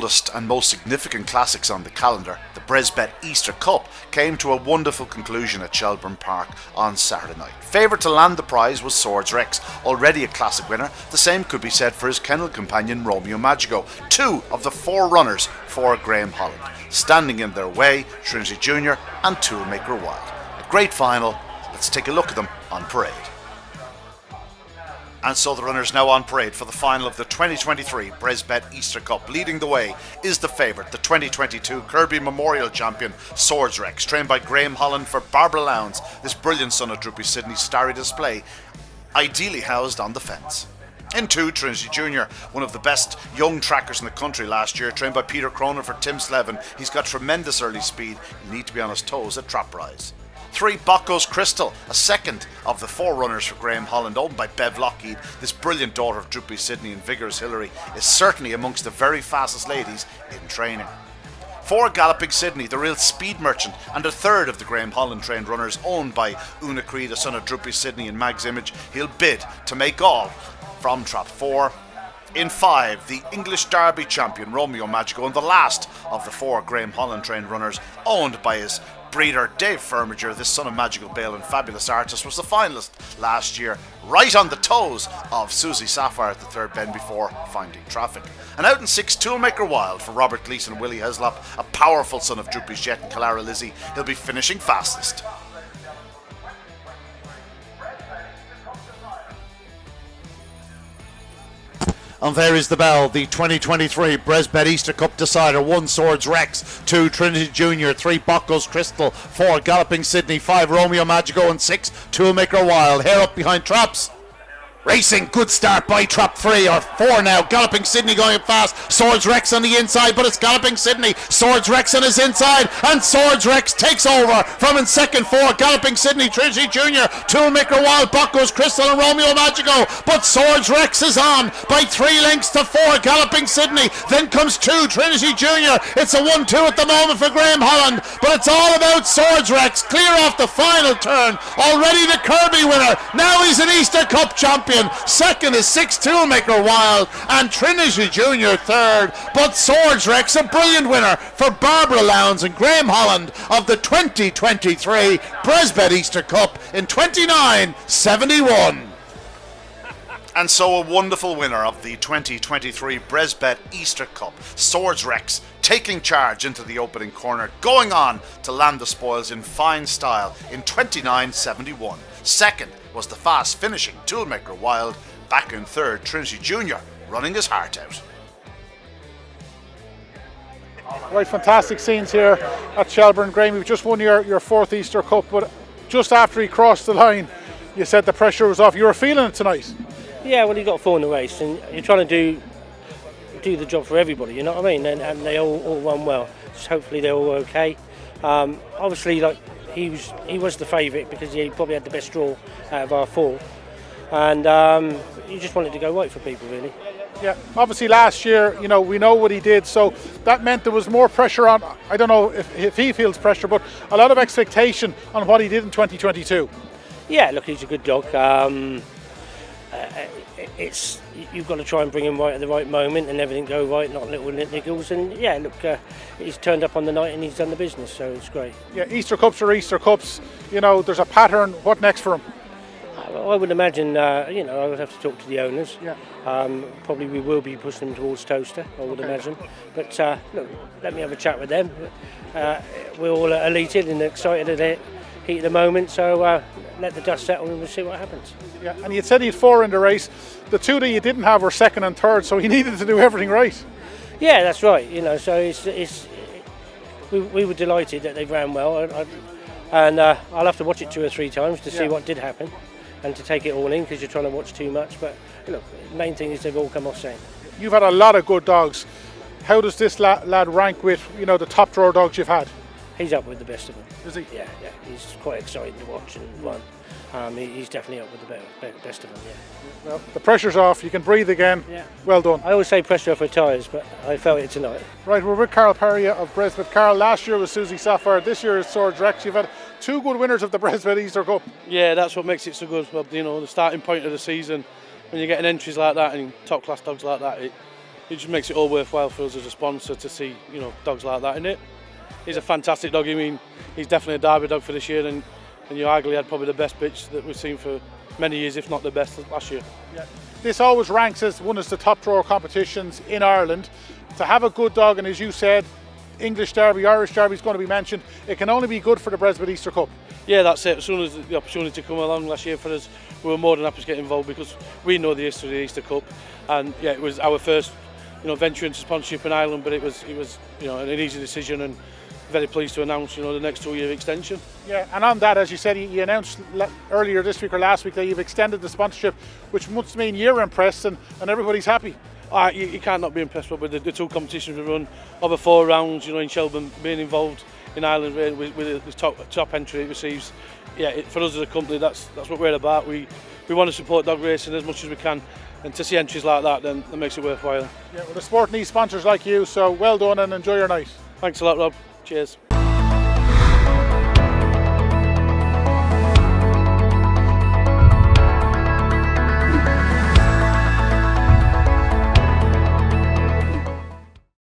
oldest and most significant classics on the calendar, the BresBet Easter Cup, came to a wonderful conclusion at Shelbourne Park on Saturday night. Favourite to land the prize was Swords Rex, already a classic winner. The same could be said for his kennel companion Romeo Magico, two of the four runners for Graham Holland. Standing in their way, Trinity Junior and Toolmaker Wild. A great final. Let's take a look at them on parade. And so the runners now on parade for the final of the 2023 BresBet Easter Cup. Leading the way is the favourite, the 2022 Kirby Memorial champion, Swords Rex, trained by Graham Holland for Barbara Lowndes. This brilliant son of Droopy Sydney's starry display, ideally housed on the fence. In two, Trinity Junior, one of the best young trackers in the country last year, trained by Peter Cronin for Tim Slevin. He's got tremendous early speed. You need to be on his toes at trap rise. 3, Bocco's Crystal, a second of the four runners for Graham Holland, owned by Bev Lockheed. This brilliant daughter of Droopy Sydney and vigorous Hillary is certainly amongst the very fastest ladies in training. 4, Galloping Sydney, the real speed merchant, and a third of the Graham Holland trained runners, owned by Una Creed, a son of Droopy Sydney and Mag's Image. He'll bid to make all from trap 4. In 5, the English Derby champion Romeo Magico, and the last of the four Graham Holland trained runners, owned by his breeder Dave Firmiger. This son of Magical Bale and fabulous artist was the finalist last year, right on the toes of Susie Sapphire at the third bend before finding traffic. And out in 6, Toolmaker Wild for Robert Gleeson and Willie Heslop, a powerful son of Droopy's Jet and Calara Lizzie. He'll be finishing fastest. And there is the bell, the 2023 BresBet Easter Cup decider. 1, Swords Rex, 2, Trinity Junior, 3, Bocco's Crystal, 4, Galloping Sydney, 5, Romeo Magico, and 6, Toolmaker Wild. Hair up behind traps. Racing, good start by trap 3 or 4 now. Galloping Sydney going fast. Swords Rex on the inside, but it's Galloping Sydney. Swords Rex on his inside, and Swords Rex takes over from in second. 4, Galloping Sydney, Trinity Junior, Toolmaker Wild, Bocco's Crystal, and Romeo Magico. But Swords Rex is on by 3 lengths to 4, Galloping Sydney. Then comes 2, Trinity Junior. It's a 1-2 at the moment for Graham Holland, but it's all about Swords Rex. Clear off the final turn. Already the Kirby winner. Now he's an Easter Cup champion. Second is 6, Toolmaker Wild, and Trinity Junior third. But Swords Rex, a brilliant winner for Barbara Lowndes and Graham Holland of the 2023 BresBet Easter Cup in 29.71. And so a wonderful winner of the 2023 BresBet Easter Cup, Swords Rex, taking charge into the opening corner, going on to land the spoils in fine style in 29.71. Second was the fast finishing Toolmaker Wild. Back in third, Trinity Junior, running his heart out. Right, fantastic scenes here at Shelbourne. Graham, you've just won your fourth Easter Cup, but just after he crossed the line, you said the pressure was off. You were feeling it tonight. Yeah, well, he got 4 in the race, and you're trying to do the job for everybody, you know what I mean? And they all run well. Just hopefully they're all okay. Obviously, like he was the favourite because he probably had the best draw out of our 4, and you just wanted to go right for people, really. Yeah, obviously last year, you know, we know what he did, so that meant there was more pressure on. I don't know if he feels pressure, but a lot of expectation on what he did in 2022. Yeah, look, he's a good dog. It's you've got to try and bring him right at the right moment and everything go right, not little niggles. And yeah, look, he's turned up on the night and he's done the business, so it's great. Yeah, Easter Cups are Easter Cups. You know, there's a pattern. What next for him? I would imagine, you know, I would have to talk to the owners. Yeah. Probably we will be pushing them towards Toaster, I would imagine. But look, let me have a chat with them. We're all elated and excited at the heat of the moment, so let the dust settle and we'll see what happens. Yeah, and you said he had 4 in the race. The 2 that you didn't have were second and third, so he needed to do everything right. Yeah, that's right. You know, so we were delighted that they ran well, and I'll have to watch it 2 or 3 times to see what did happen, and to take it all in because you're trying to watch too much. But look, the main thing is they've all come off sane. You've had a lot of good dogs. How does this lad rank with, you know, the top draw dogs you've had? He's up with the best of them. Is he? Yeah. He's quite exciting to watch and run. He's definitely up with the best of them, yeah. Well, the pressure's off, you can breathe again. Yeah. Well done. I always say pressure off her tyres, but I felt it tonight. Right, we're with Carl Perry of BresBet. Carl, last year was Susie Sapphire, this year is Swords Rex. You've had 2 good winners of the BresBet Easter Cup. Yeah, that's what makes it so good. Well, you know, the starting point of the season, when you're getting entries like that and top class dogs like that, it just makes it all worthwhile for us as a sponsor to see, you know, dogs like that in it. He's a fantastic dog. I mean, he's definitely a derby dog for this year, and you arguably had probably the best bitch that we've seen for many years, if not the best last year. Yeah. This always ranks as one of the top drawer competitions in Ireland. To have a good dog, and as you said, English Derby, Irish Derby is going to be mentioned, it can only be good for the BresBet Easter Cup. Yeah, that's it. As soon as the opportunity came along last year for us, we were more than happy to get involved because we know the history of the Easter Cup, and yeah, it was our first, you know, venture into sponsorship in Ireland, but it was you know, an easy decision, and very pleased to announce, you know, the next 2-year extension. Yeah, and on that, as you said, you announced earlier this week or last week that you've extended the sponsorship, which must mean you're impressed and everybody's happy. You can't not be impressed with the 2 competitions we run over 4 rounds, you know, in Shelbourne, being involved in Ireland with the top entry it receives. Yeah, for us as a company, that's what we're about. We want to support dog racing as much as we can, and to see entries like that, then that makes it worthwhile. Yeah, well, the sport needs sponsors like you, so well done and enjoy your night. Thanks a lot, Rob. Cheers.